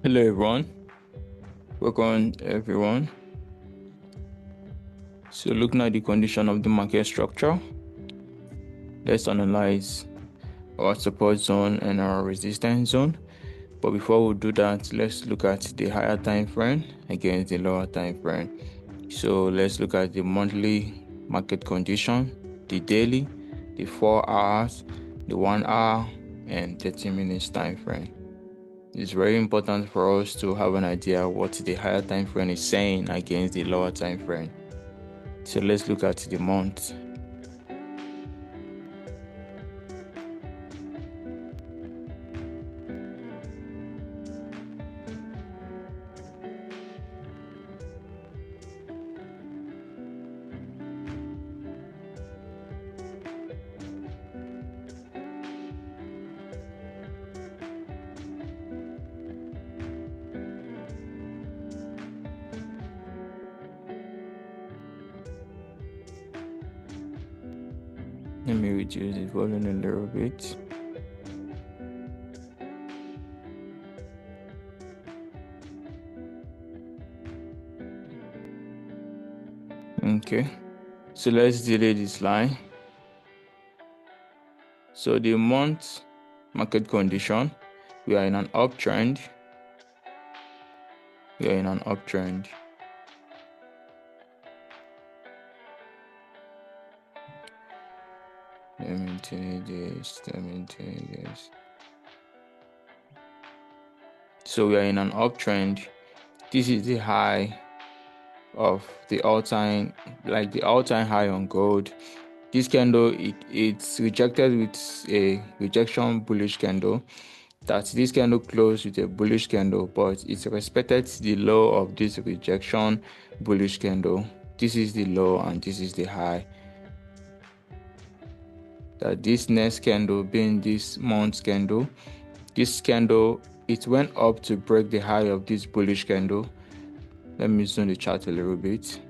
Hello everyone, welcome everyone. So looking at the condition of the market structure, let's analyze our support zone and our resistance zone. But before we do that, let's look at the higher time frame against the lower time frame. So let's look at the monthly market condition, the daily, the 4 hours, the 1 hour, and 30 minutes time frame. It's very important for us to have an idea what the higher time frame is saying against the lower time frame. So let's look at the month. Let me reduce the volume a little bit. Okay, so let's delay this line. So the month market condition, we are in an uptrend. Let me delete this. So we are in an uptrend. This is the high of the all-time high on gold. This candle, it's rejected with a rejection bullish candle. That this candle closed with a bullish candle, but it respected the low of this rejection bullish candle. This is the low and this is the high. That this next candle being this month candle, this candle, it went up to break the high of this bullish candle. Let me zoom the chart a little bit.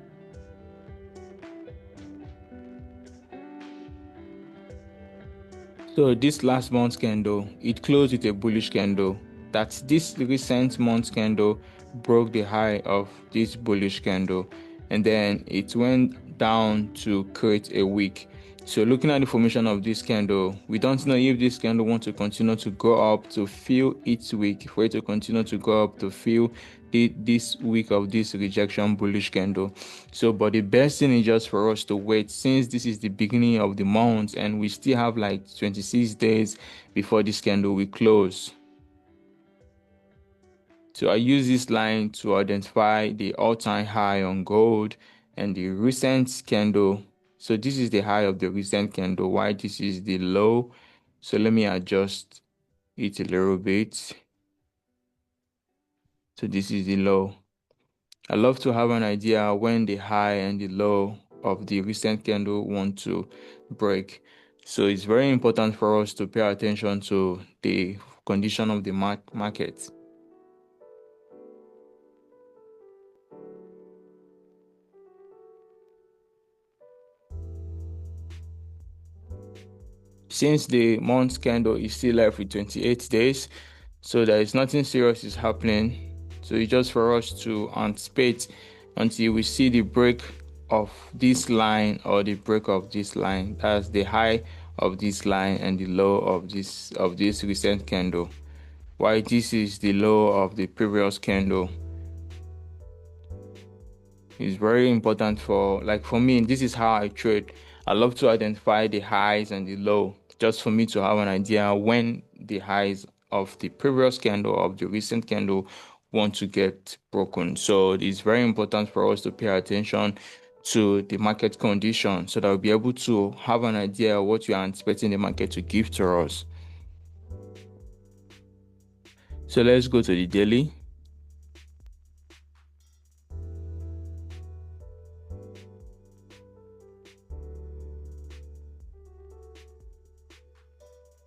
So this last month's candle, it closed with a bullish candle. That this recent month's candle broke the high of this bullish candle, and then it went down to create a wick. So looking at the formation of this candle, we don't know if this candle wants to continue to go up to fill its wick, for it to continue to go up to fill this week of this rejection bullish candle. So but the best thing is just for us to wait, since this is the beginning of the month and we still have like 26 days before this candle will close. So I use this line to identify the all-time high on gold and the recent candle. So this is the high of the recent candle, while this is the low. So let me adjust it a little bit. So this is the low. I love to have an idea when the high and the low of the recent candle want to break. So it's very important for us to pay attention to the condition of the market. Since the month candle is still left with 28 days, so there is nothing serious is happening. So it's just for us to anticipate until we see the break of this line or the break of this line. That's the high of this line and the low of this recent candle. While this is the low of the previous candle. It's very important for me, this is how I trade. I love to identify the highs and the low, just for me to have an idea when the highs of the previous candle, of the recent candle, want to get broken. So it's very important for us to pay attention to the market condition so that we'll be able to have an idea of what we are expecting the market to give to us. So let's go to the daily.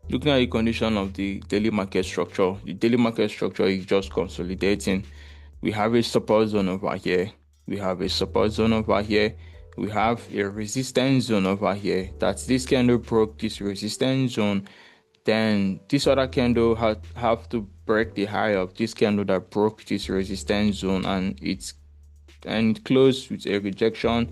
Looking at the condition of the daily market structure, the daily market structure is just consolidating. We have a support zone over here. We have a support zone over here. We have a resistance zone over here. That's this candle broke this resistance zone. then this other candle have to break the high of this candle that broke this resistance zone, and it closed with a rejection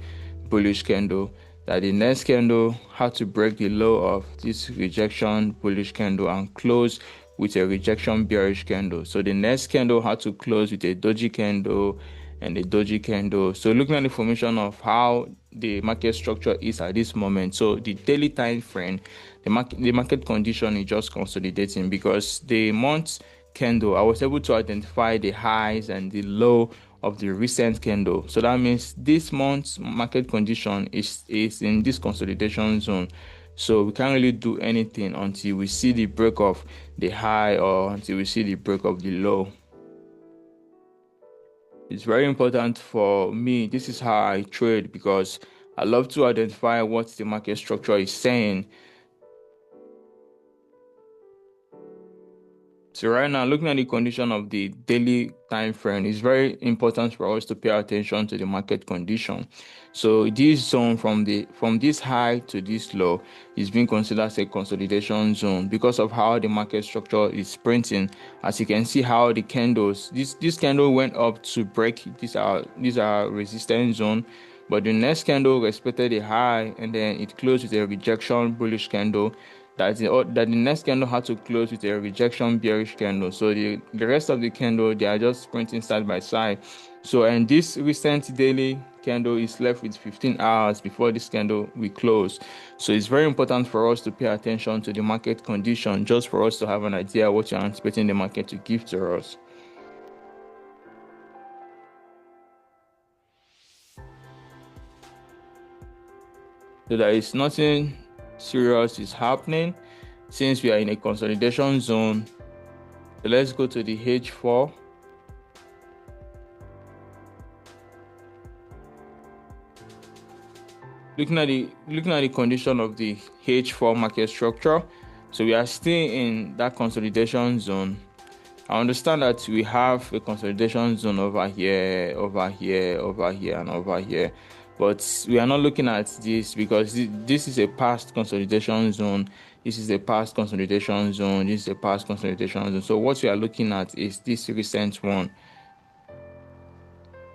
bullish candle. That the next candle had to break the low of this rejection bullish candle and close with a rejection bearish candle. So the next candle had to close with a doji candle and a doji candle. So looking at the formation of how the market structure is at this moment, so the daily time frame, the market condition is just consolidating, because the month candle, I was able to identify the highs and the low of the recent candle. So that means this month's market condition is in this consolidation zone. So we can't really do anything until we see the break of the high or until we see the break of the low. It's very important for me. This is how I trade, because I love to identify what the market structure is saying. So right now, looking at the condition of the daily time frame, it's very important for us to pay attention to the market condition. So this zone from this high to this low is being considered as a consolidation zone because of how the market structure is printing. As you can see, how the candles, this candle went up to break these are resistance zone, but the next candle respected the high, and then it closed with a rejection bullish candle. That the next candle had to close with a rejection bearish candle. So the rest of the candle, they are just printing side by side. So, and this recent daily candle is left with 15 hours before this candle will close. So it's very important for us to pay attention to the market condition, just for us to have an idea what you're anticipating the market to give to us. So there is nothing serious is happening since we are in a consolidation zone. So let's go to the H4. Looking at the condition of the H4 market structure, so we are still in that consolidation zone. I understand that we have a consolidation zone over here, over here, over here, and over here, but we are not looking at this because this is a past consolidation zone. This is a past consolidation zone. This is a past consolidation zone. So what we are looking at is this recent one.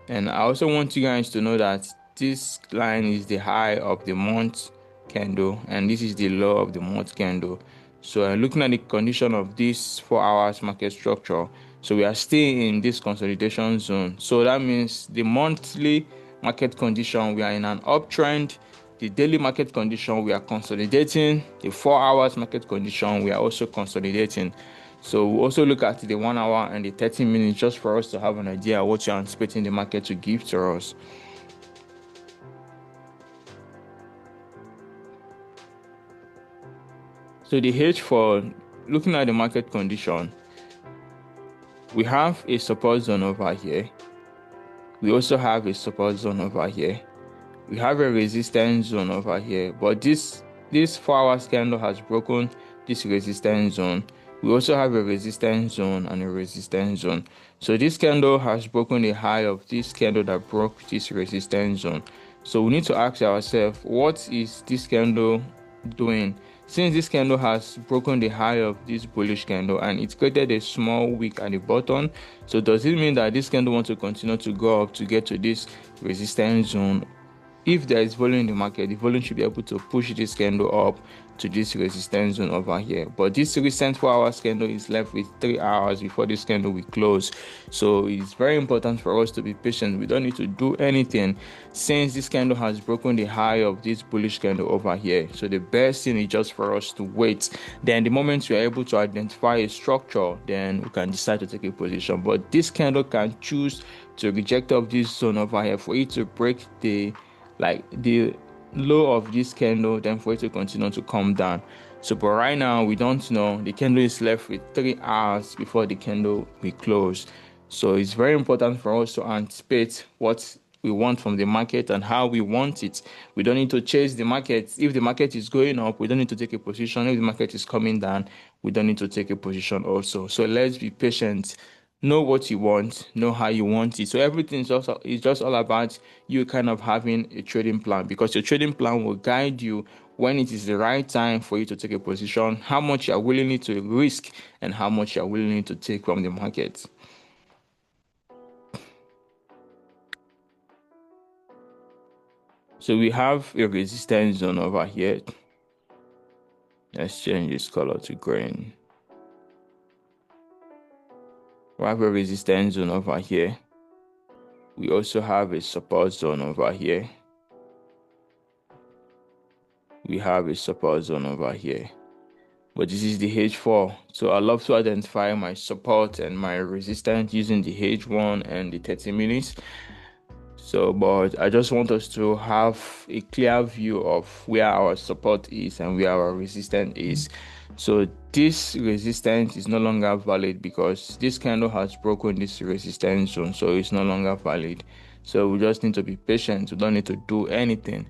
And I also want you guys to know that this line is the high of the month candle, and this is the low of the month candle. So looking at the condition of this 4 hours market structure, so we are still in this consolidation zone. So that means the monthly market condition, we are in an uptrend. The daily market condition, we are consolidating. The 4 hours market condition, we are also consolidating. So we'll also look at the 1 hour and the 30 minutes just for us to have an idea what you're anticipating the market to give to us. So the H4, looking at the market condition, we have a support zone over here. We also have a support zone over here. We have a resistance zone over here, but this 4 hours candle has broken this resistance zone. We also have a resistance zone and a resistance zone. So this candle has broken the high of this candle that broke this resistance zone. So we need to ask ourselves, what is this candle doing? Since this candle has broken the high of this bullish candle and it created a small wick at the bottom, so does it mean that this candle wants to continue to go up to get to this resistance zone? If there is volume in the market, the volume should be able to push this candle up to this resistance zone over here. But this recent 4 hours candle is left with 3 hours before this candle will close. So it's very important for us to be patient. We don't need to do anything since this candle has broken the high of this bullish candle over here. So the best thing is just for us to wait. Then the moment we are able to identify a structure, then we can decide to take a position. But this candle can choose to reject off this zone over here for it to break the low of this candle, then for it to continue to come down. So but right now we don't know. The candle is left with 3 hours before the candle will close. So it's very important for us to anticipate what we want from the market and how we want it. We don't need to chase the market. If the market is going up, we don't need to take a position. If the market is coming down, we don't need to take a position also. So let's be patient. know what you want, know how you want it. So everything is just all about you kind of having a trading plan, because your trading plan will guide you when it is the right time for you to take a position, how much you are willing to risk, and how much you are willing to take from the market. So we have a resistance zone over here. Let's change this color to green. We have a resistance zone over here. We also have a support zone over here. We have a support zone over here. But this is the H4. So I love to identify my support and my resistance using the H1 and the 30 minutes. So, but I just want us to have a clear view of where our support is and where our resistance is. So this resistance is no longer valid because this candle has broken this resistance zone, so it's no longer valid. So we just need to be patient. We don't need to do anything.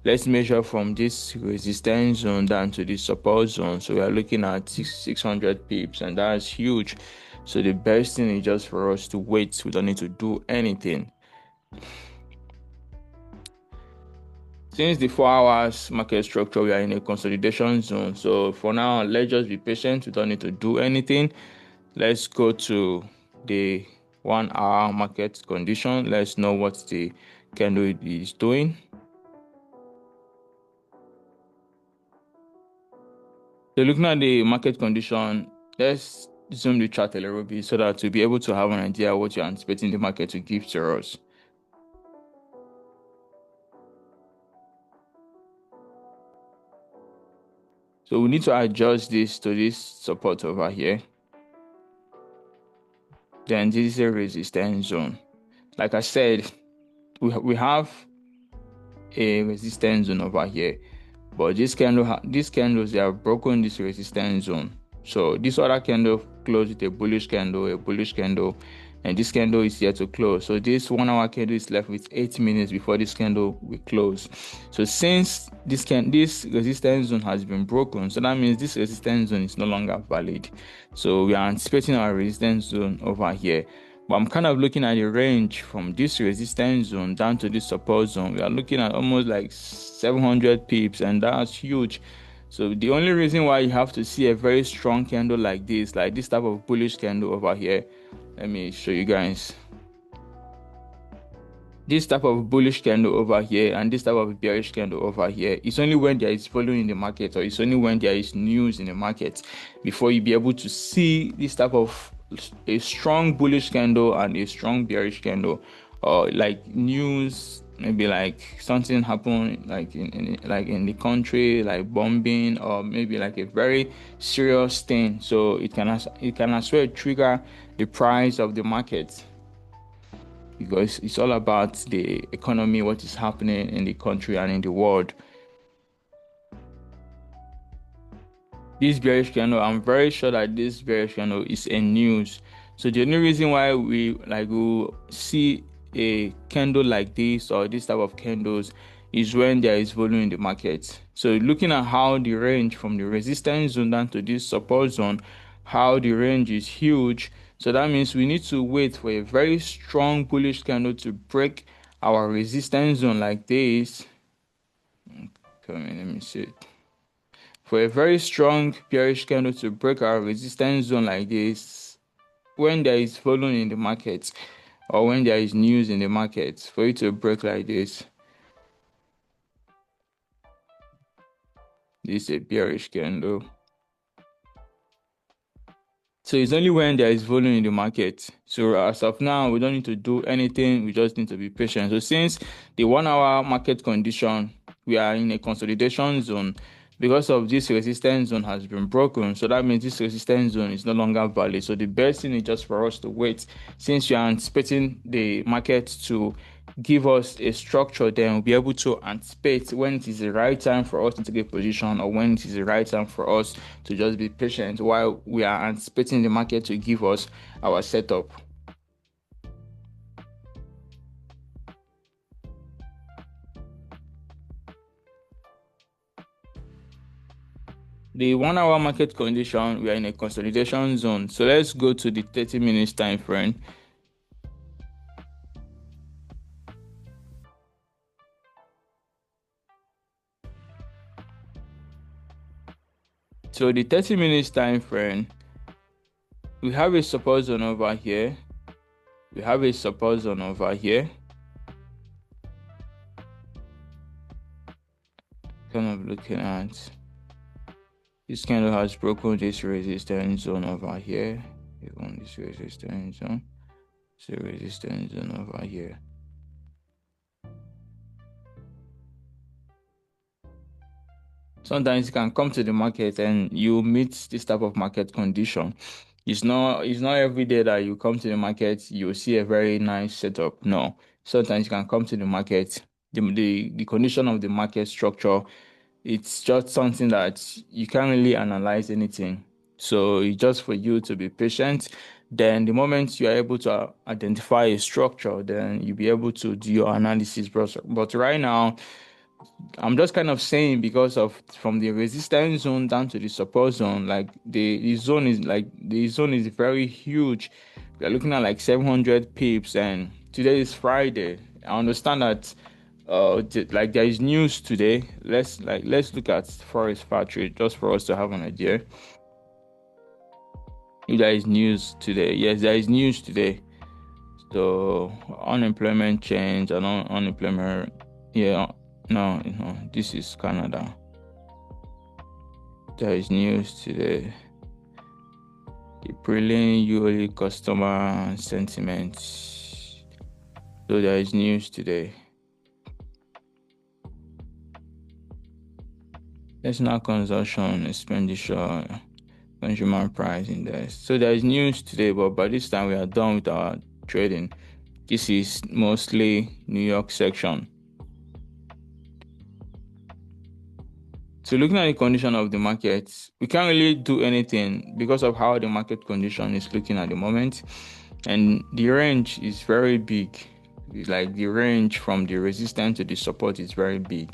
Let's measure from this resistance zone down to the support zone. So we are looking at 600 pips, and that's huge. So the best thing is just for us to wait. We don't need to do anything. Since the 4 hours market structure, we are in a consolidation zone. So for now, let's just be patient. We don't need to do anything. Let's go to the 1 hour market condition. Let's know what the candle is doing. So looking at the market condition, let's zoom the chart a little bit so that we'll be able to have an idea what you're anticipating the market to give to us. So we need to adjust this to this support over here. Then this is a resistance zone. Like I said, we have a resistance zone over here, but these candles, they have broken this resistance zone. So this other candle closed with a bullish candle, and this candle is here to close. So this 1 hour candle is left with 8 minutes before this candle will close. So since this resistance zone has been broken, so that means this resistance zone is no longer valid. So we are anticipating our resistance zone over here. But I'm kind of looking at the range from this resistance zone down to this support zone. We are looking at almost like 700 pips, and that's huge. So the only reason why you have to see a very strong candle like this type of bullish candle over here, let me show you guys. This type of bullish candle over here and this type of bearish candle over here, it's only when there is volume in the market, or it's only when there is news in the market, before you be able to see this type of a strong bullish candle and a strong bearish candle, or like news, maybe like something happened like in the country, like bombing, or maybe like a very serious thing. So it can as well trigger the price of the market, because it's all about the economy, what is happening in the country and in the world. This bearish candle, I'm very sure that this bearish candle is a news. So the only reason why we will see a candle like this or this type of candles is when there is volume in the market. So looking at how the range from the resistance zone down to this support zone, how the range is huge. So that means we need to wait for a very strong bullish candle to break our resistance zone like this. Come in, let me see it. For a very strong bearish candle to break our resistance zone like this, when there is volume in the market or when there is news in the market, for it to break like this is a bearish candle. So it's only when there is volume in the market. So as of now, we don't need to do anything. We just need to be patient. So since the 1 hour market condition, we are in a consolidation zone because of this resistance zone has been broken. So that means this resistance zone is no longer valid. So the best thing is just for us to wait. Since you are anticipating the market to give us a structure, then we'll be able to anticipate when it is the right time for us to take a position, or when it is the right time for us to just be patient while we are anticipating the market to give us our setup. The 1 hour market condition, we are in a consolidation zone. So let's go to the 30 minutes time frame. So the 30 minutes time frame, we have a support zone over here. We have a support zone over here. Kind of looking at this candle has broken this resistance zone over here. Even this resistance zone. So resistance zone over here. Sometimes you can come to the market and you meet this type of market condition. It's not every day that you come to the market, you see a very nice setup. No. Sometimes you can come to the market, the condition of the market structure, it's just something that you can't really analyze anything. So it's just for you to be patient. Then the moment you are able to identify a structure, then you'll be able to do your analysis. But right now, I'm just kind of saying because of from the resistance zone down to the support zone, like the zone is very huge. We're looking at like 700 pips, and today is Friday. I understand that like there is news today. Let's look at Forex Factory just for us to have an idea. If there is news today, yes, there is news today. So unemployment change and unemployment, yeah, no, this is Canada. There is news today. The brilliant yearly customer sentiment. So there is news today. Personal consumption, expenditure, consumer price index. So there is news today, but by this time we are done with our trading. This is mostly New York section. So looking at the condition of the market, we can't really do anything because of how the market condition is looking at the moment. And the range is very big. Like the range from the resistance to the support is very big.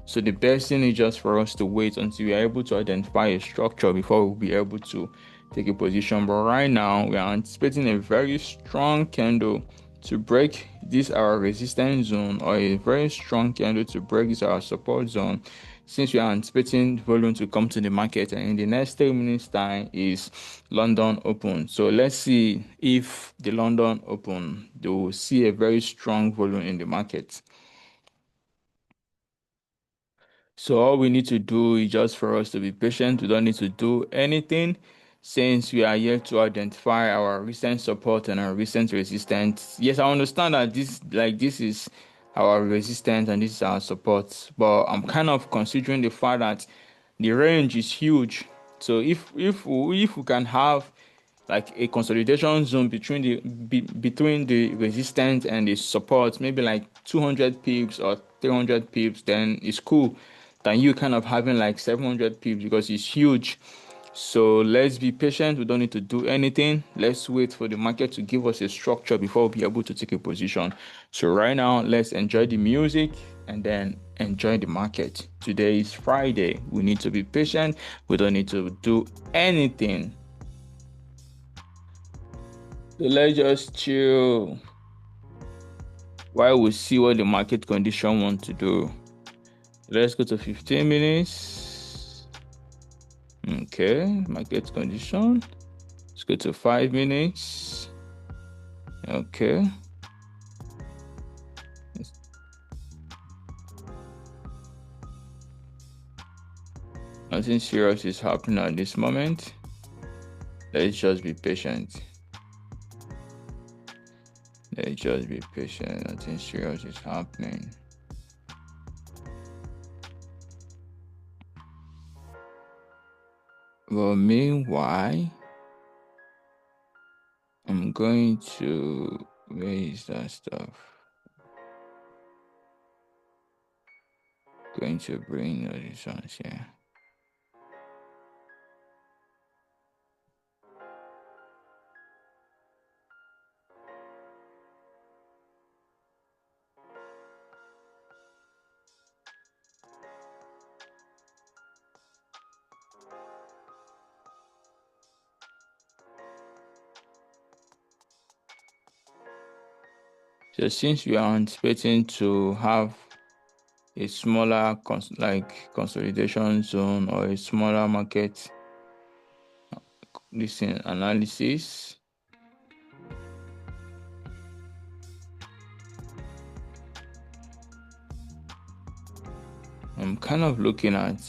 So the best thing is just for us to wait until we are able to identify a structure before we'll be able to take a position. But right now, we are anticipating a very strong candle to break this our resistance zone, or a very strong candle to break this our support zone, since we are anticipating volume to come to the market. And in the next 3 minutes time is London open. So let's see if the London open, they will see a very strong volume in the market. So all we need to do is just for us to be patient. We don't need to do anything, since we are here to identify our recent support and our recent resistance. Yes, I understand that this is our resistance and this is our support, but I'm kind of considering the fact that the range is huge. So if we can have like a consolidation zone between the resistance and the support, maybe like 200 pips or 300 pips, then it's cool than you kind of having like 700 pips, because it's huge. So let's be patient. We don't need to do anything. Let's wait for the market to give us a structure before we'll be able to take a position. So right now, let's enjoy the music and then enjoy the market. Today is Friday. We need to be patient. We don't need to do anything. So let's just chill while we see what the market condition want to do. Let's go to 15 minutes. Okay, market condition. Let's go to 5 minutes. Okay. Nothing serious is happening at this moment. Let's just be patient. Let's just be patient. Nothing serious is happening. Well, meanwhile, I'm going to raise that stuff. Going to bring all these ones here. So since we are anticipating to have a smaller consolidation zone or a smaller market listen analysis, I'm kind of looking at,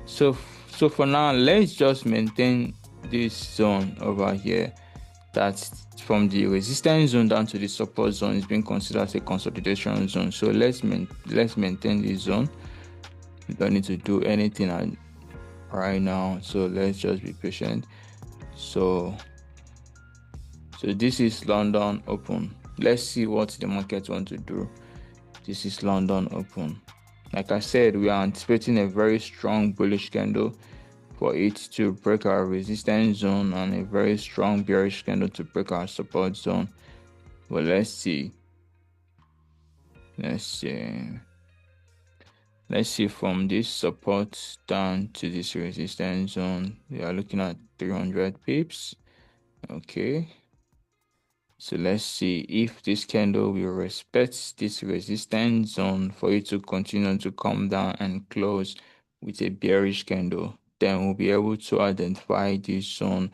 so for now, let's just maintain this zone over here. That's from the resistance zone down to the support zone is being considered as a consolidation zone. So let's maintain this zone. We don't need to do anything right now, so let's just be patient. So this is London open. Let's see what the market want to do. This is London open. Like I said, we are anticipating a very strong bullish candle for it to break our resistance zone and a very strong bearish candle to break our support zone. Well, let's see from this support down to this resistance zone. We are looking at 300 pips. Okay, so let's see if this candle will respect this resistance zone for it to continue to come down and close with a bearish candle. Then we'll be able to identify this zone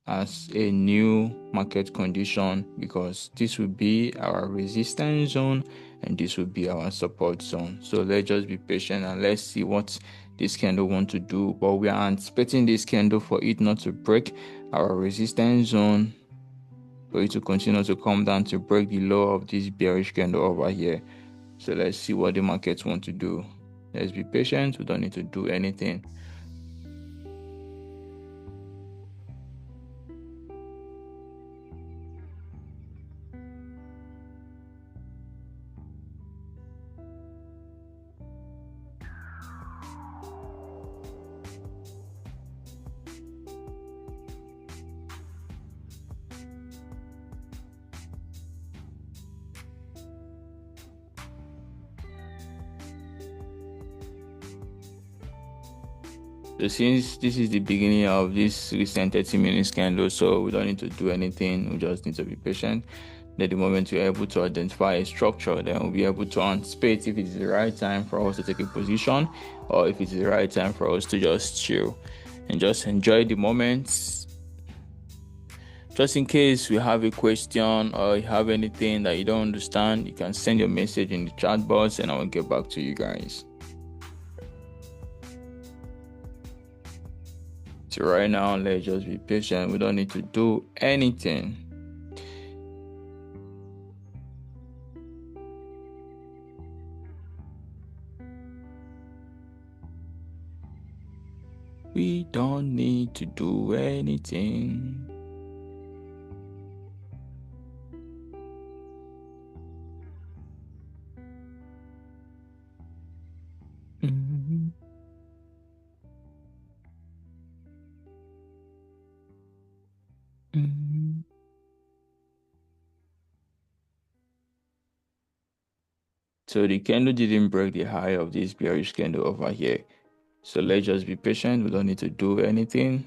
as a new market condition, because this will be our resistance zone and this will be our support zone. So let's just be patient and let's see what this candle want to do. But we are anticipating this candle for it not to break our resistance zone, for it to continue to come down to break the low of this bearish candle over here. So let's see what the markets want to do. Let's be patient. We don't need to do anything. So since this is the beginning of this recent 30 minutes candle, so we don't need to do anything. We just need to be patient. Then the moment we're able to identify a structure, then we'll be able to anticipate if it's the right time for us to take a position or if it's the right time for us to just chill and just enjoy the moments. Just in case you have a question or you have anything that you don't understand, you can send your message in the chat box and I will get back to you guys. So right now, let's just be patient. We don't need to do anything. We don't need to do anything. So the candle didn't break the high of this bearish candle over here. So let's just be patient. We don't need to do anything.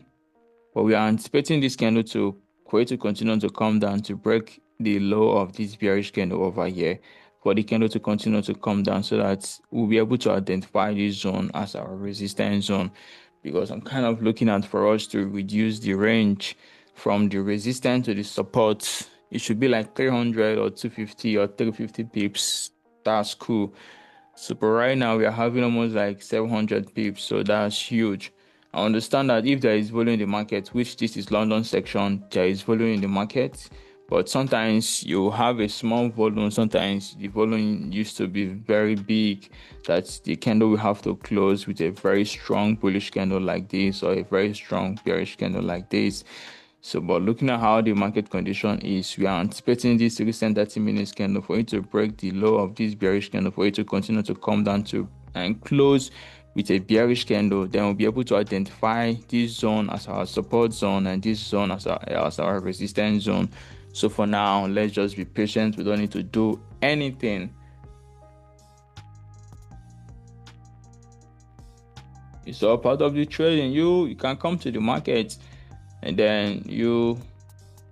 But we are anticipating this candle to continue to come down to break the low of this bearish candle over here. For the candle to continue to come down so that we'll be able to identify this zone as our resistance zone. Because I'm kind of looking at for us to reduce the range from the resistance to the support. It should be like 300 or 250 or 350 pips. That's cool. So but right now we are having almost like 700 pips, so that's huge. I understand that if there is volume in the market, which this is London section, there is volume in the market, but sometimes you have a small volume. Sometimes the volume used to be very big, that the candle will have to close with a very strong bullish candle like this or a very strong bearish candle like this. So, but looking at how the market condition is, we are anticipating this recent 30 minutes candle for it to break the low of this bearish candle, for it to continue to come down to and close with a bearish candle. Then we'll be able to identify this zone as our support zone and this zone as our resistance zone. So for now, let's just be patient. We don't need to do anything. It's all part of the trading. You can come to the market and then you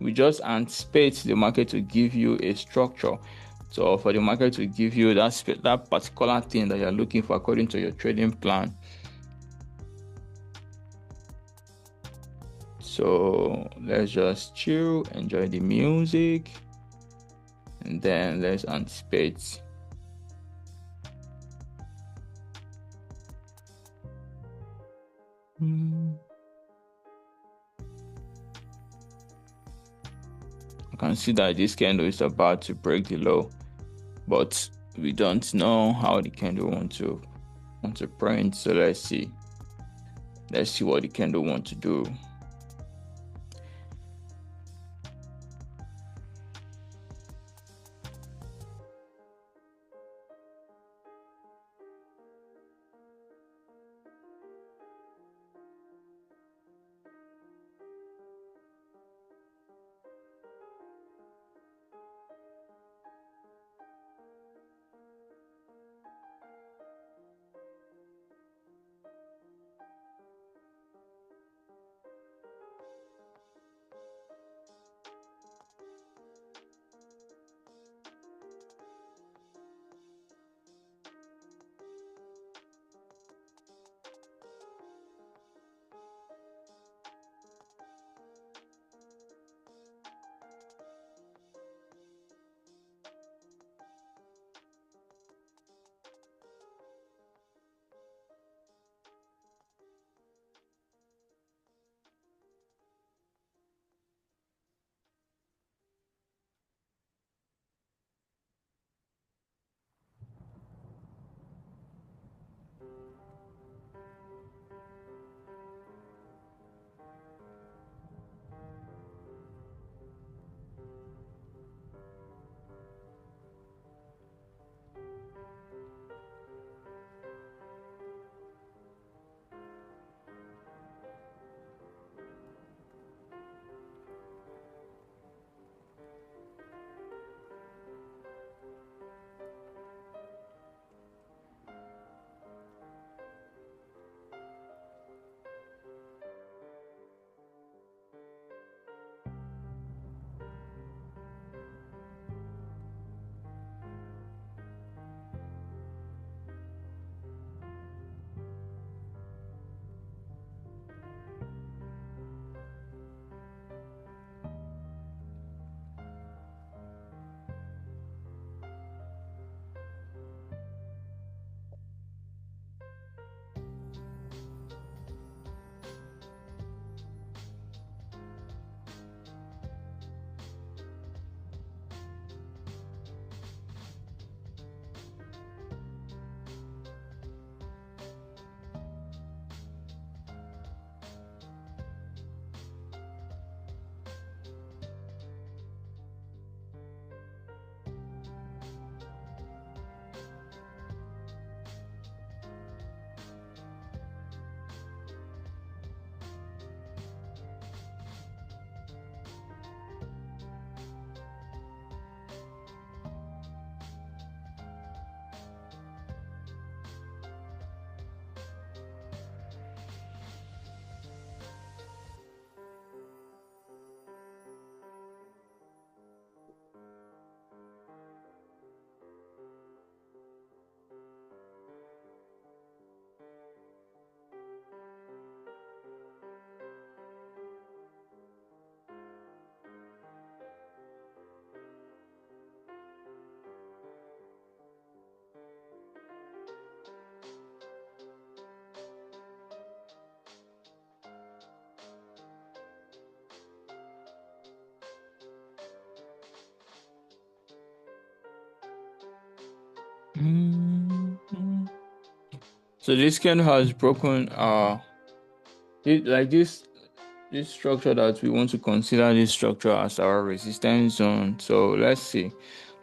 we just anticipate the market to give you a structure. So for the market to give you that particular thing that you're looking for according to your trading plan. So let's just chill, enjoy the music, and then let's anticipate. I can see that this candle is about to break the low, but we don't know how the candle want to print. So let's see what the candle want to do. So this candle has broken like this structure that we want to consider this structure as our resistance zone. So let's see.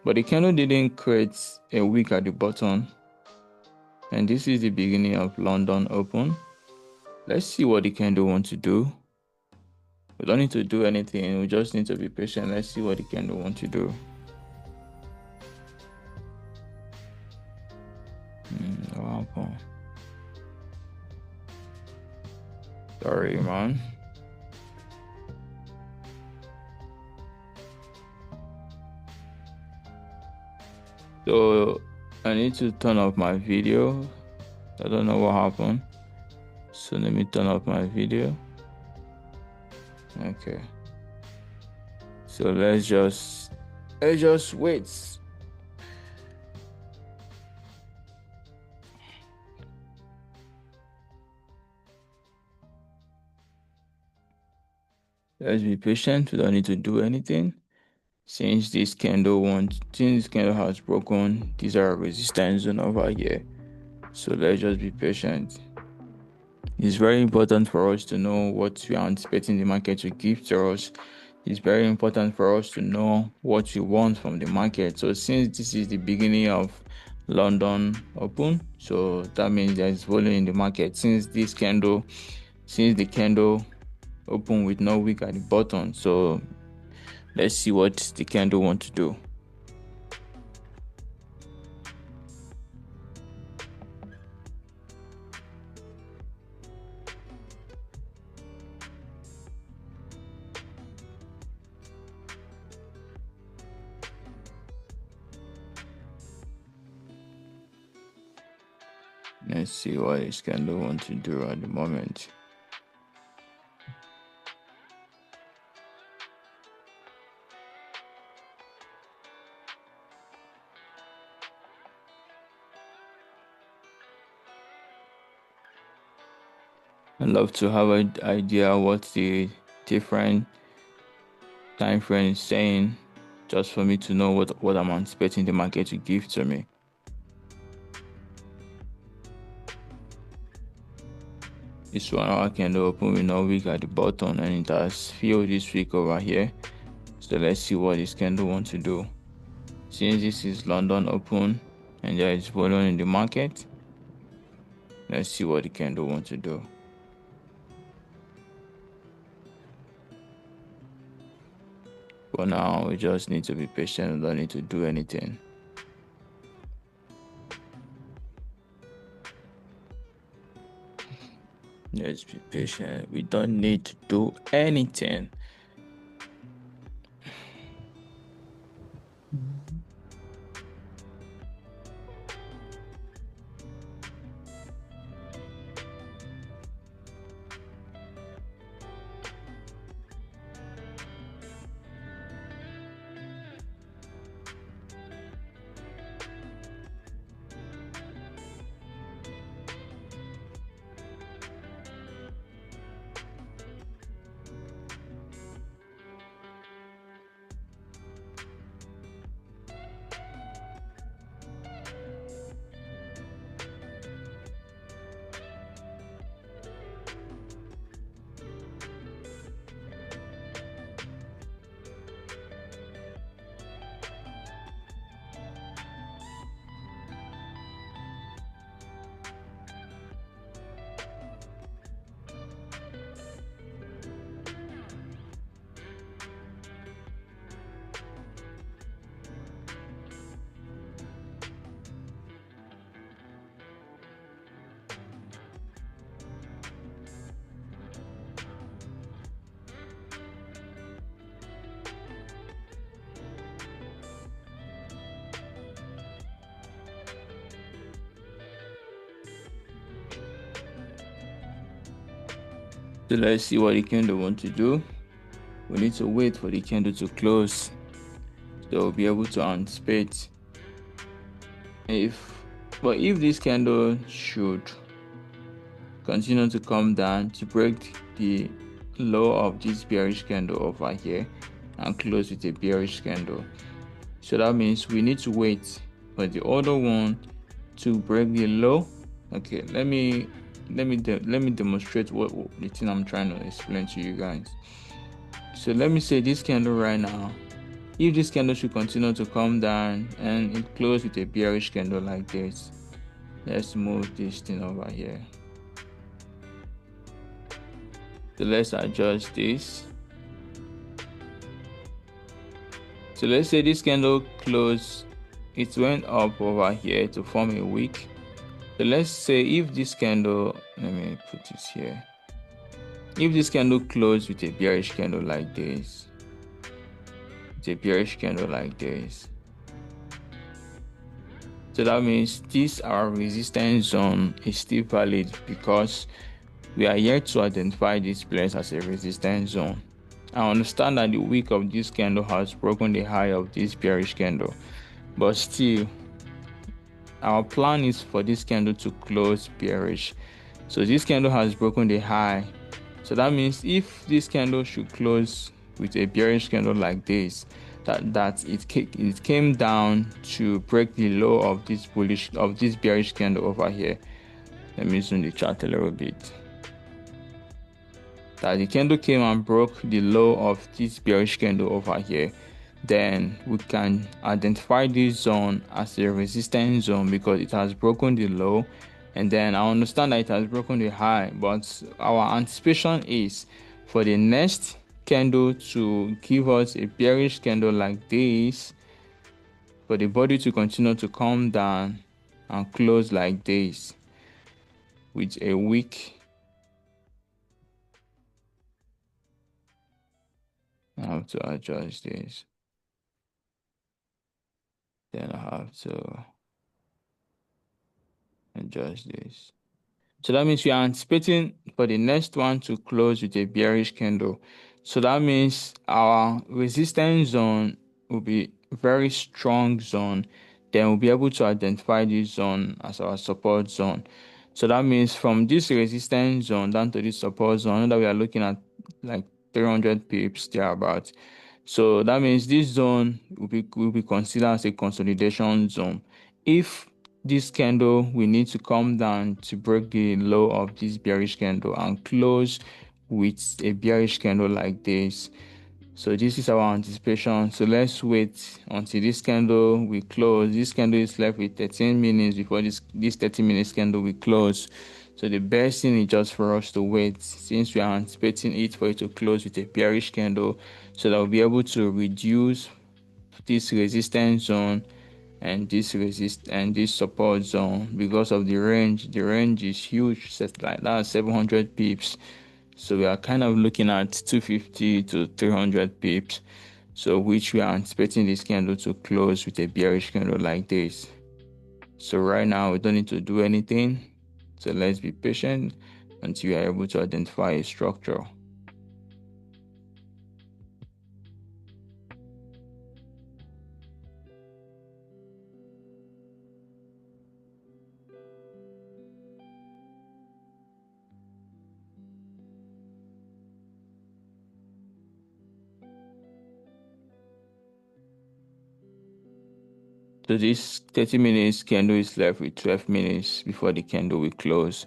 But the candle didn't create a wick at the bottom. And this is the beginning of London Open. Let's see what the candle wants to do. We don't need to do anything. We just need to be patient. Let's see what the candle wants to do. Sorry, man. So I need to turn off my video. I don't know what happened. So let me turn off my video. Okay. So let's just wait. Let's be patient. We don't need to do anything. Since this candle has broken, these are resistance zone over here. So let's just be patient. It's very important for us to know what we are anticipating the market to give to us. It's very important for us to know what we want from the market. So since this is the beginning of London Open, so that means there's volume in the market. Since the candle open with no wick at the bottom, so let's see what the candle wants to do. Let's see what this candle wants to do at the moment. I'd love to have an idea what the different time frame is saying, just for me to know what I'm anticipating the market to give to me. This 1 hour candle open with no wick at the bottom, and it has filled this wick over here. So let's see what this candle wants to do. Since this is London Open and there is volume in the market, let's see what the candle wants to do. For now, we just need to be patient. We don't need to do anything. Let's be patient. We don't need to do anything. So let's see what the candle wants to do. We need to wait for the candle to close, so we'll be able to anticipate if this candle should continue to come down to break the low of this bearish candle over here and close with a bearish candle. So that means we need to wait for the other one to break the low. Okay, let me demonstrate what the thing I'm trying to explain to you guys. So let me say this candle right now, if this candle should continue to come down and it close with a bearish candle like this, let's move this thing over here. So let's adjust this. So let's say this candle close, it went up over here to form a wick. So let's say if this candle, let me put this here. If this candle closed with a bearish candle like this, so, let's say this candle close, it went up over here to form a wick. So let's say if this candle close, it went up over here to form a wick. So let's say if this candle close with a bearish candle like this, it's a bearish candle like this. So let's say if this candle close with a bearish candle like this, it's a bearish candle like this. So that means this our resistance zone is still valid because we are yet to identify this place as a resistance zone. I understand that the wick of this candle has broken the high of this bearish candle, but still our plan is for this candle to close bearish. So this candle has broken the high. So that means if this candle should close with a bearish candle like this, that it came down to break the low of this bearish candle over here. Let me zoom the chart a little bit. That the candle came and broke the low of this bearish candle over here, then we can identify this zone as a resistance zone because it has broken the low. And then I understand that it has broken the high, but our anticipation is for the next candle to give us a bearish candle like this, for the body to continue to come down and close like this with a wick. I have to adjust this. Then I have to adjust this. So that means we are anticipating for the next one to close with a bearish candle. So that means our resistance zone will be a very strong zone. Then we'll be able to identify this zone as our support zone. So that means from this resistance zone down to this support zone that we are looking at like 300 pips thereabouts. So that means this zone will be considered as a consolidation zone. If this candle we need to come down to break the low of this bearish candle and close with a bearish candle like this. So this is our anticipation. So let's wait until this candle we close. This candle is left with 13 minutes before this 30 minutes candle we close. So the best thing is just for us to wait, since we are anticipating it for it to close with a bearish candle, so that we'll be able to reduce this resistance zone and this support zone because of the range. The range is huge, set like that 700 pips. So we are kind of looking at 250 to 300 pips. So which we are anticipating this candle to close with a bearish candle like this. So right now we don't need to do anything. So let's be patient until we are able to identify a structure. So this 30 minutes candle is left with 12 minutes before the candle will close.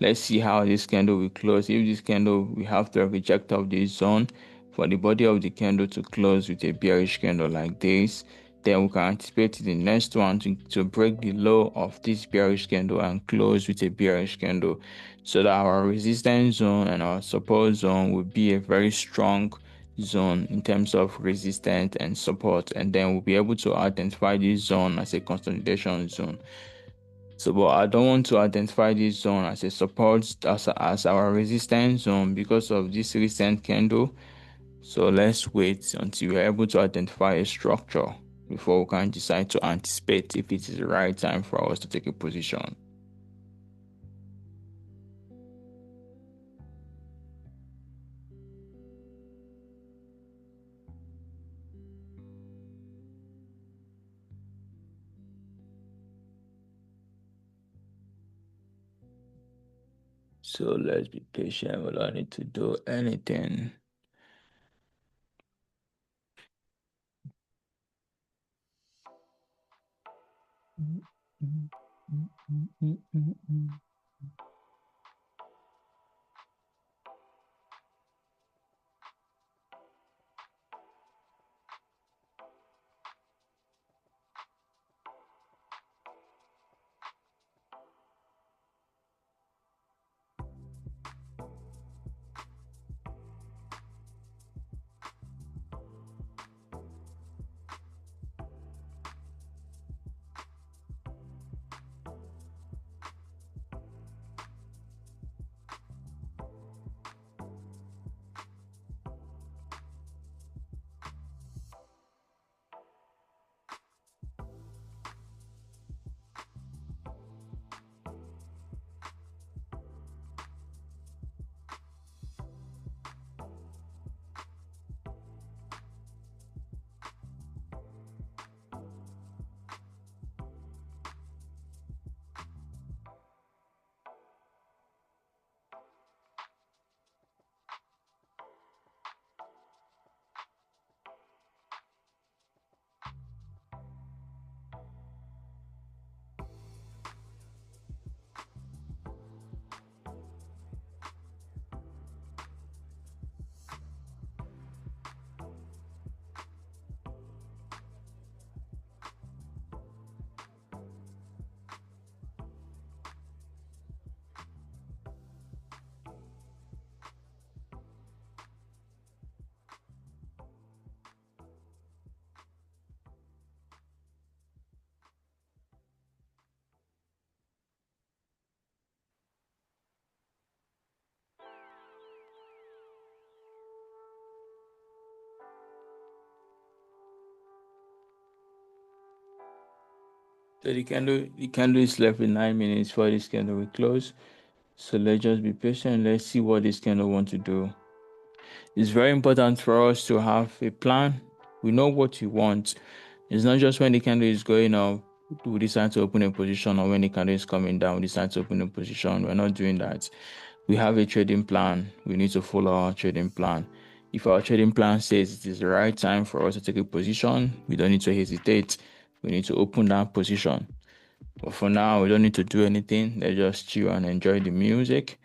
Let's see how this candle will close. If this candle, we have to reject of this zone for the body of the candle to close with a bearish candle like this, then we can anticipate the next one to break the low of this bearish candle and close with a bearish candle, so that our resistance zone and our support zone will be a very strong zone in terms of resistance and support, and then we'll be able to identify this zone as a consolidation zone. So, but I don't want to identify this zone as a support as our resistance zone because of this recent candle. So let's wait until we're able to identify a structure before we can decide to anticipate if it is the right time for us to take a position. So let's be patient. We don't need to do anything. So the candle is left with 9 minutes for this candle will close. So let's just be patient. Let's see what this candle want to do. It's very important for us to have a plan. We know what we want. It's not just when the candle is going up, we decide to open a position, or when the candle is coming down, we decide to open a position. We're not doing that. We have a trading plan. We need to follow our trading plan. If our trading plan says it is the right time for us to take a position, we don't need to hesitate. We need to open that position. But for now, we don't need to do anything. Let's just chill and enjoy the music.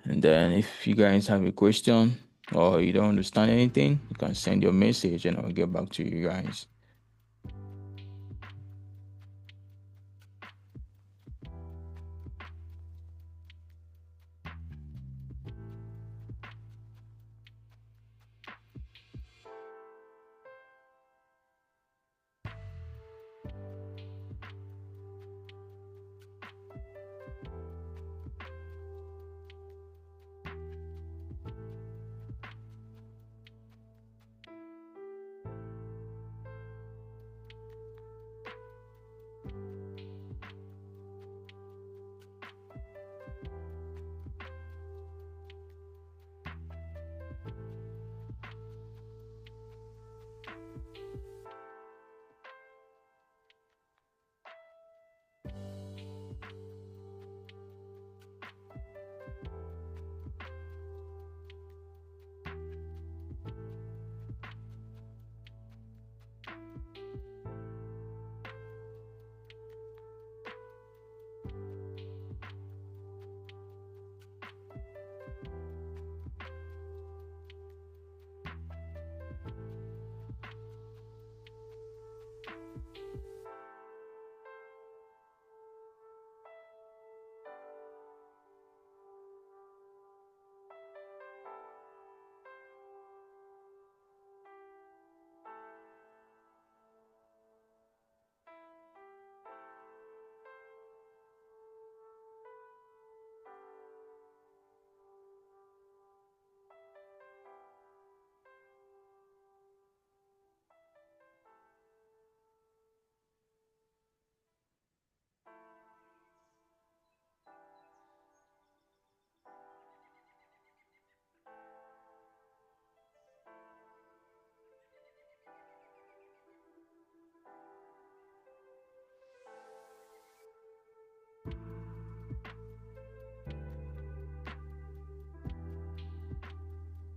And then if you guys have a question or you don't understand anything, you can send your message and I'll get back to you guys.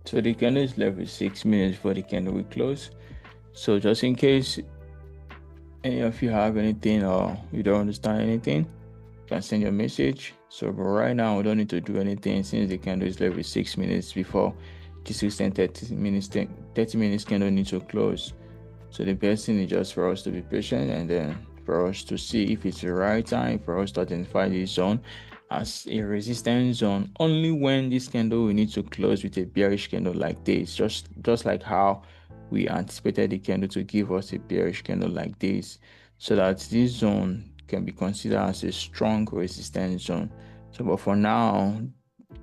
So the candle is left with 6 minutes before the candle will close. So just in case any of you have anything or you don't understand anything, you can send your message. So but right now we don't need to do anything since the candle is left with 6 minutes before this is 30 minutes candle need to close. So the best thing is just for us to be patient and then for us to see if it's the right time for us to identify this zone as a resistance zone. Only when this candle will need to close with a bearish candle like this, just like how we anticipated the candle to give us a bearish candle like this, so that this zone can be considered as a strong resistance zone. So but for now,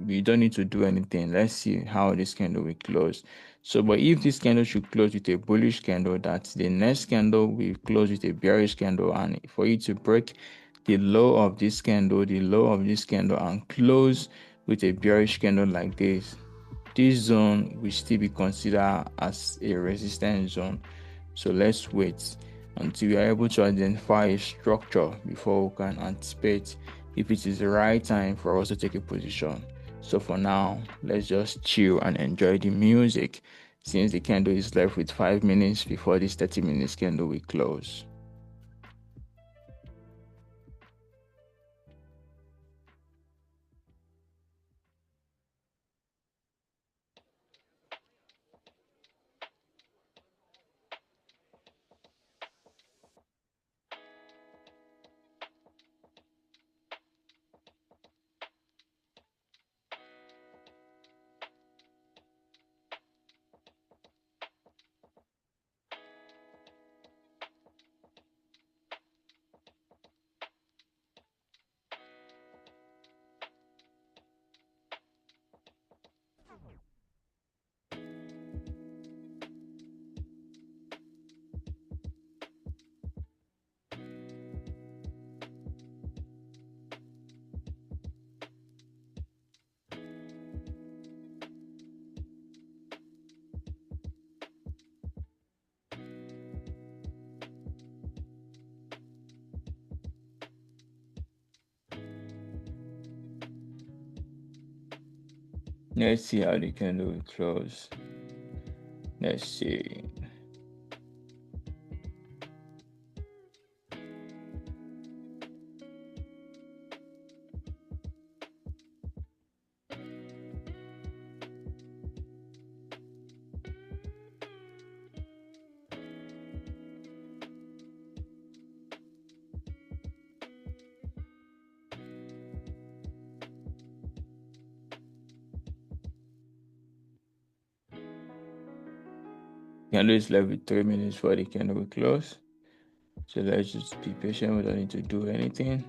we don't need to do anything. Let's see how this candle will close. So but if this candle should close with a bullish candle, that's the next candle will close with a bearish candle, and for it to break the low of this candle, and close with a bearish candle like this zone will still be considered as a resistance zone. So let's wait until we are able to identify a structure before we can anticipate if it is the right time for us to take a position. So for now, let's just chill and enjoy the music since the candle is left with 5 minutes before this 30 minutes candle will close. Let's see how the candle will close. Let's see. Candle is left with 3 minutes for the candle will close. So let's just be patient. We don't need to do anything.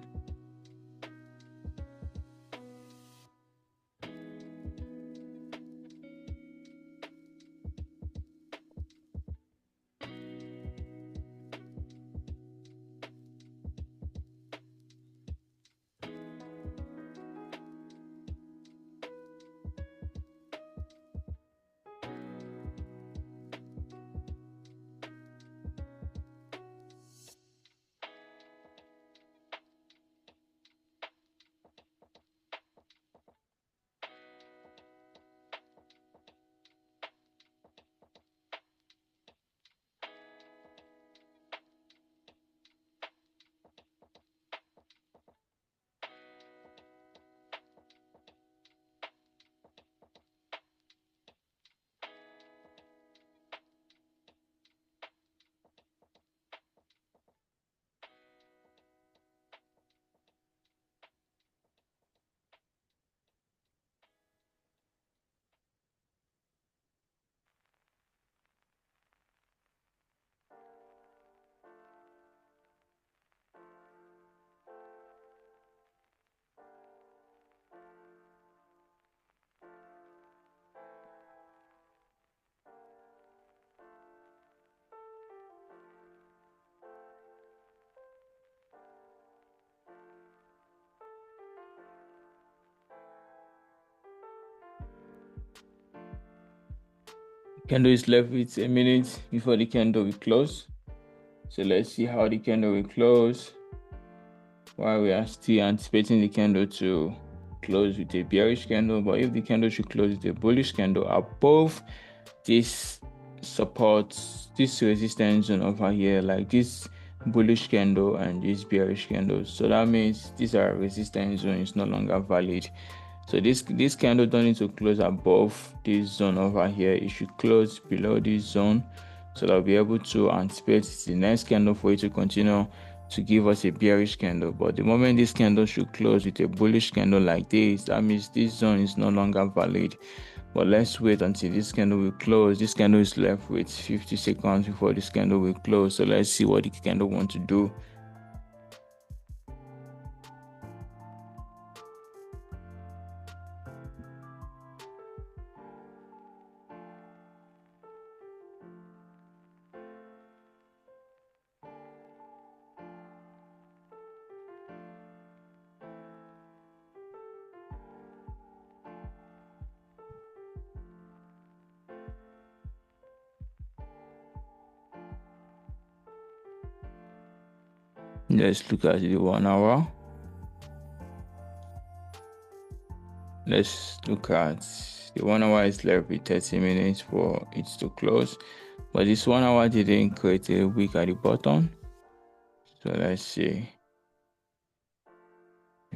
Candle is left with a minute before the candle will close. So let's see how the candle will close while we are still anticipating the candle to close with a bearish candle. But if the candle should close with a bullish candle above this support, this resistance zone over here, like this bullish candle and this bearish candle, so that means these are resistance zone is no longer valid. So this candle don't need to close above this zone over here. It should close below this zone, so that we'll be able to anticipate the next candle for it to continue to give us a bearish candle. But the moment this candle should close with a bullish candle like this, that means this zone is no longer valid. But let's wait until this candle will close. This candle is left with 50 seconds before this candle will close. So let's see what the candle wants to do. Let's look at the 1 hour. Let's look at the 1 hour is left with 30 minutes for it to close. But this 1 hour didn't create a wick at the bottom. So let's see.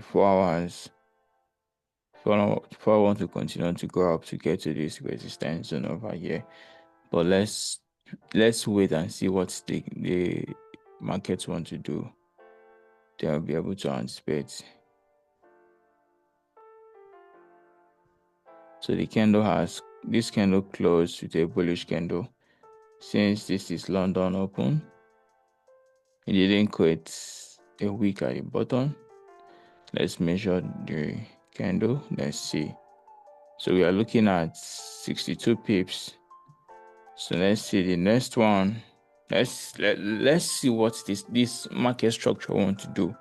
4 hours. 4 want to continue to go up to get to this resistance zone over here. But let's wait and see what the markets want to do. They'll be able to anticipate. So this candle closed with a bullish candle. Since this is London open, it didn't create a wick at the bottom. Let's measure the candle. Let's see. So we are looking at 62 pips. So let's see the next one. Let's see what this market structure want to do.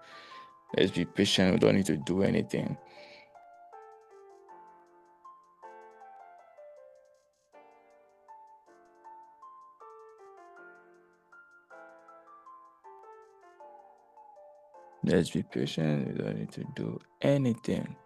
Let's be patient. We don't need to do anything. Let's be patient. We don't need to do anything.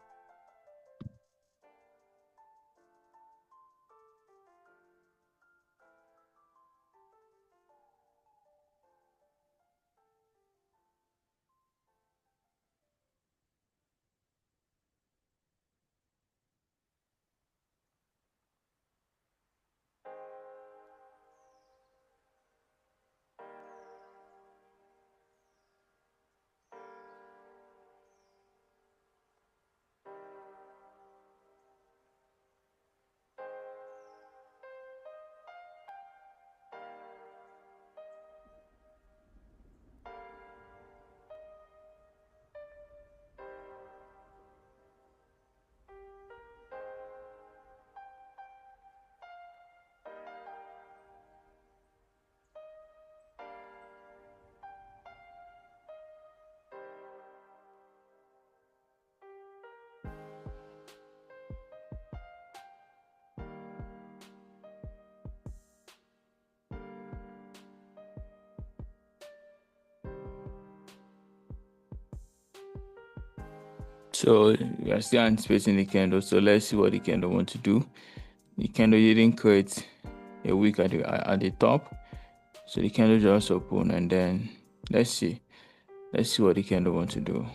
So we are still anticipating the candle. So let's see what the candle wants to do. The candle didn't create a wick at the top. So the candle just open, and then let's see what the candle wants to do.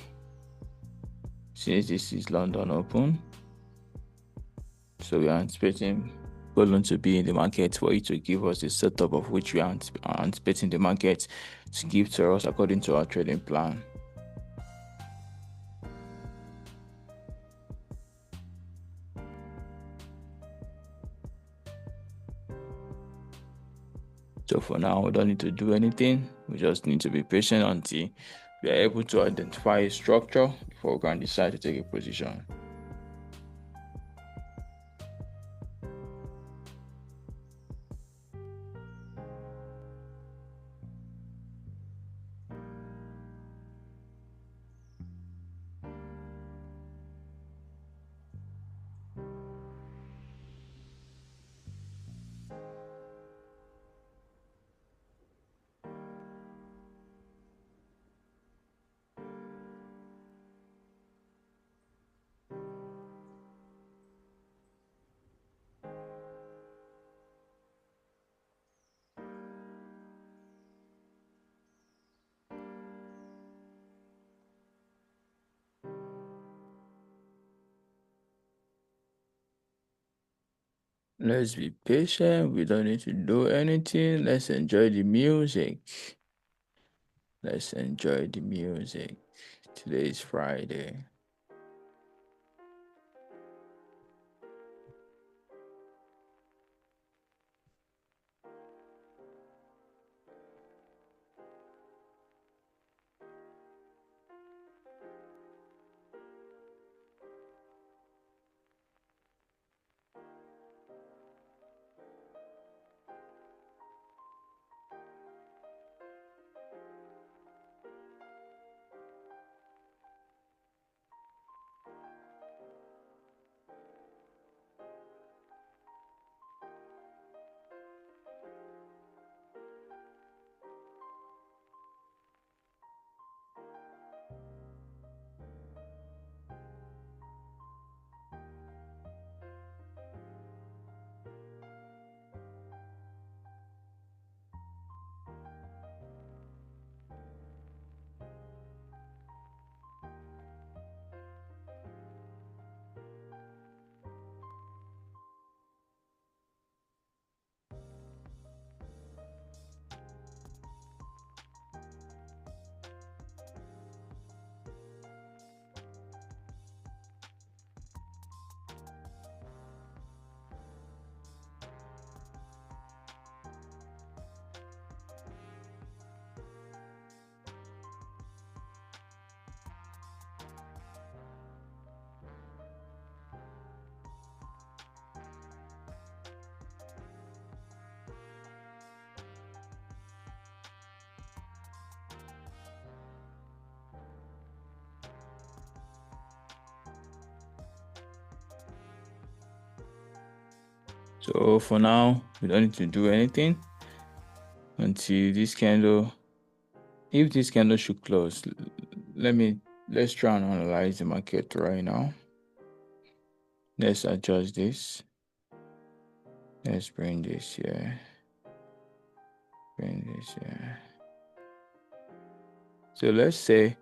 Since this is London open, so we are anticipating gold to be in the market for it to give us the setup of which we are anticipating the market to give to us according to our trading plan. So for now, we don't need to do anything. We just need to be patient until we are able to identify a structure before we can decide to take a position. Let's be patient. We don't need to do anything. Let's enjoy the music. Let's enjoy the music. Today is Friday. So for now, we don't need to do anything until this candle. If this candle should close, let's try and analyze the market right now. Let's adjust this. Let's bring this here. Bring this here. So let's say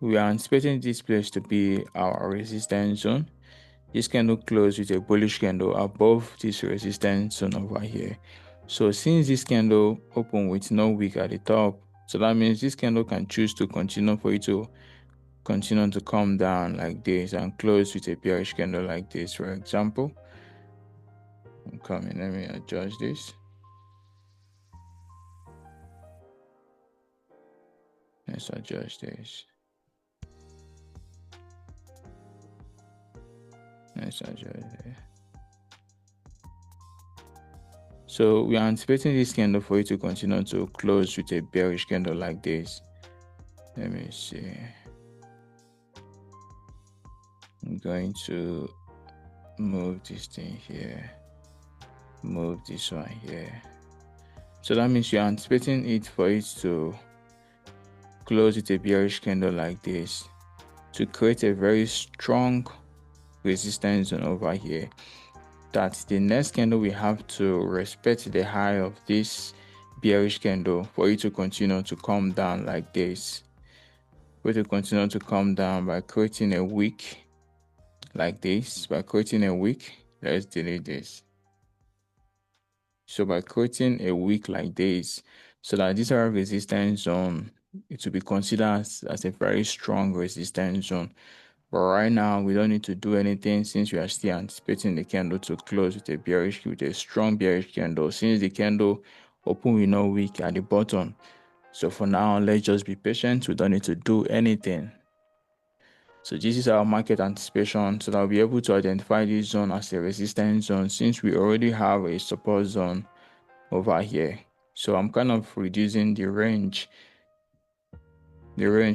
we are anticipating this place to be our resistance zone. This candle closed with a bullish candle above this resistance zone over here. So since this candle opened with no wick at the top, so that means this candle can choose to continue for it to continue to come down like this and close with a bearish candle like this, for example. I'm coming, let me adjust this. Let's adjust this. Let's adjust this. So we are anticipating this candle for it to continue to close with a bearish candle like this. Let me see. I'm going to move this thing here. Move this one here. So that means you're anticipating it for it to close with a bearish candle like this. to create a very strong resistance zone over here. That the next candle we have to respect the high of this bearish candle for it to continue to come down like this. For it to continue to come down by creating a wick like this. By creating a wick, let's delete this. So by creating a wick like this, so that this are resistance zone, it will be considered as a very strong resistance zone. But right now, we don't need to do anything since we are still anticipating the candle to close with a strong bearish candle. Since the candle open with no wick at the bottom, so for now, let's just be patient. We don't need to do anything. So this is our market anticipation, so that we'll be able to identify this zone as a resistance zone since we already have a support zone over here. So I'm kind of reducing the range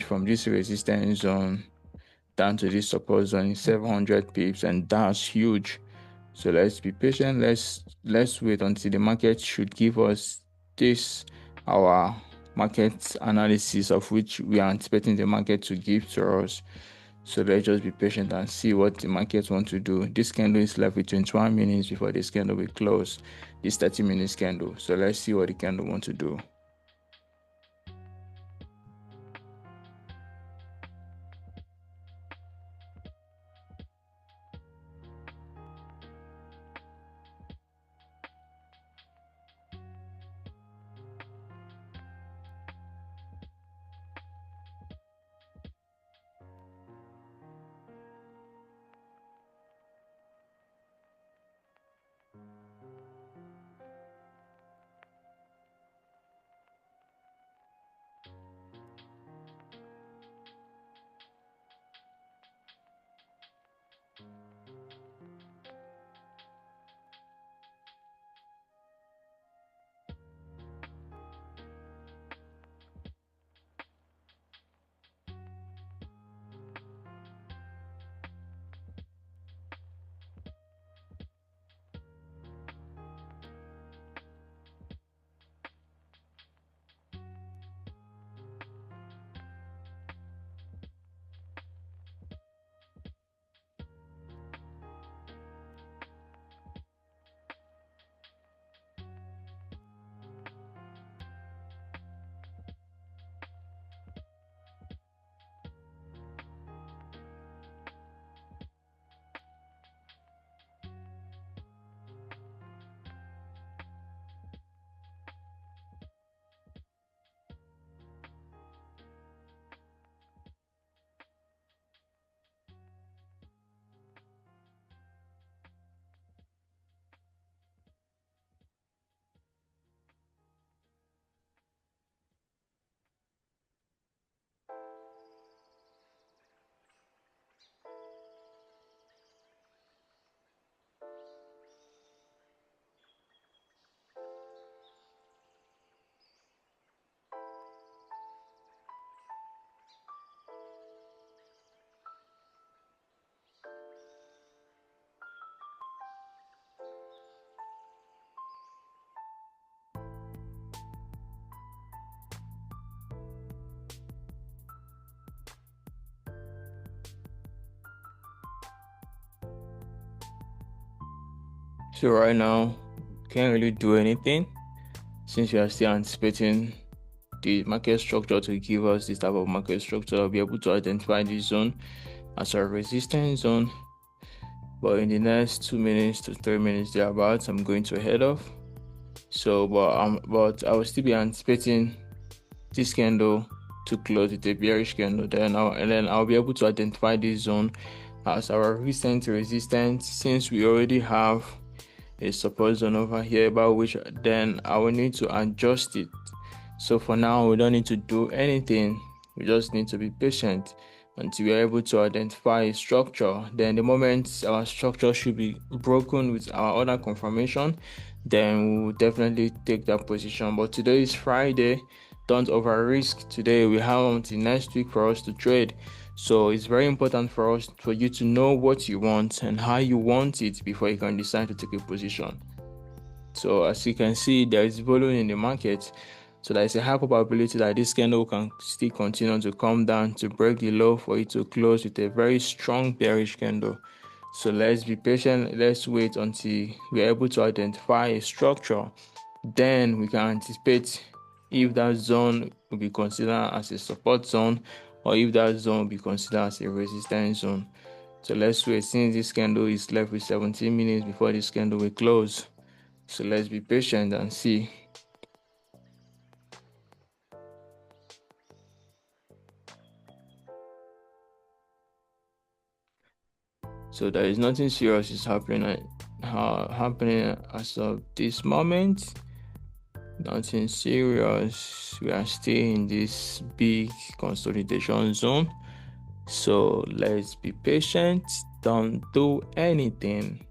from this resistance zone down to this support zone is 700 pips, and that's huge. So let's be patient. Let's wait until the market should give us this, our market analysis of which we are anticipating the market to give to us. So let's just be patient and see what the market wants to do. This candle is left with 21 minutes before this candle will close, this 30 minutes candle. So let's see what the candle wants to do. So right now, can't really do anything since we are still anticipating the market structure to give us this type of market structure. I'll be able to identify this zone as a resistance zone. But in the next 2 minutes to 3 minutes thereabouts, I'm going to head off. So, but I will still be anticipating this candle to close with a bearish candle. Then I'll be able to identify this zone as our recent resistance since we already have a support zone over here, about which then I will need to adjust it. So for now, we don't need to do anything. We just need to be patient until we are able to identify a structure. Then the moment our structure should be broken with our order confirmation, then we will definitely take that position. But today is Friday. Don't over risk. Today we have until next week for us to trade. So it's very important for you to know what you want and how you want it before you can decide to take a position. So as you can see, there is volume in the market. So there is a high probability that this candle can still continue to come down to break the low for it to close with a very strong bearish candle. So let's be patient. Let's wait until we're able to identify a structure. Then we can anticipate if that zone will be considered as a support zone or if that zone will be considered as a resistance zone. So let's wait since this candle is left with 17 minutes before this candle will close. So let's be patient and see. So there is nothing serious is happening as of this moment. Nothing serious. We are still in this big consolidation zone. So let's be patient. Don't do anything.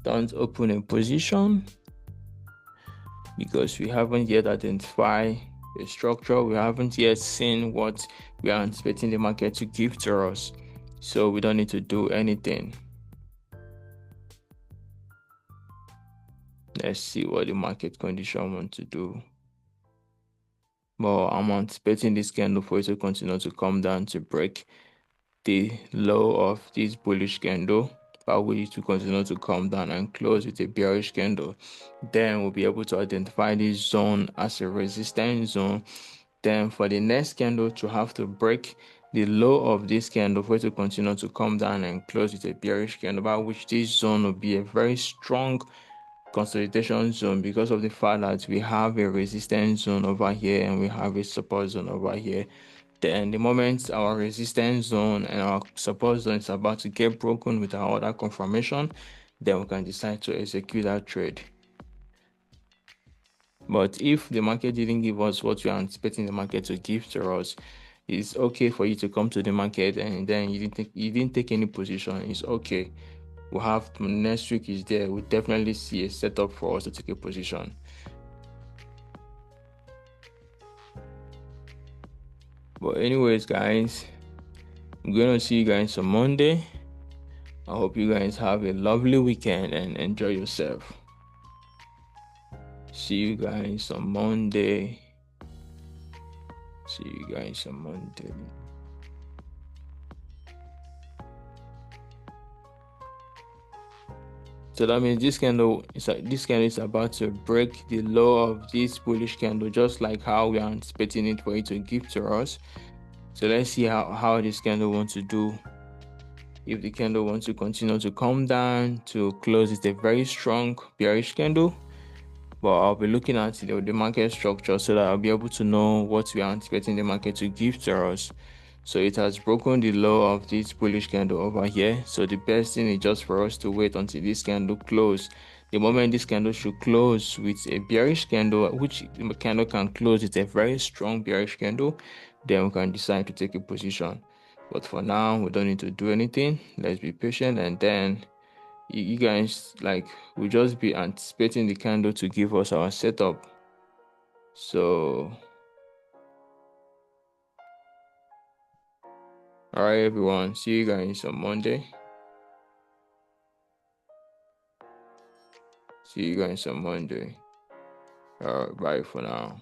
Don't open a position because we haven't yet identified the structure. We haven't yet seen what we are anticipating the market to give to us. So we don't need to do anything. Let's see what the market condition wants to do. But I'm anticipating this candle for it to continue to come down to break the low of this bullish candle, but we need to continue to come down and close with a bearish candle. Then we'll be able to identify this zone as a resistance zone. Then for the next candle to have to break the low of this candle for it to continue to come down and close with a bearish candle, by which this zone will be a very strong consolidation zone because of the fact that we have a resistance zone over here and we have a support zone over here. Then the moment our resistance zone and our support zone is about to get broken with our order confirmation, then we can decide to execute that trade. But if the market didn't give us what we are anticipating the market to give to us, it's okay for you to come to the market and then you didn't take any position. It's okay. We'll have next week is there. We'll definitely see a setup for us to take a position. But anyways, guys, I'm gonna see you guys on Monday. I hope you guys have a lovely weekend and enjoy yourself. See you guys on Monday. See you guys on Monday. So that means this candle is about to break the low of this bullish candle, just like how we are anticipating it for it to give to us. So let's see how this candle wants to do. If the candle wants to continue to come down to close with a very strong bearish candle, but I'll be looking at the market structure so that I'll be able to know what we are anticipating the market to give to us. So it has broken the low of this bullish candle over here. So the best thing is just for us to wait until this candle close. The moment this candle should close with a bearish candle, which the candle can close with a very strong bearish candle, then we can decide to take a position. But for now, we don't need to do anything. Let's be patient, and then you guys will just be anticipating the candle to give us our setup. So all right, everyone, see you guys on Monday. See you guys on Monday. All right, bye for now.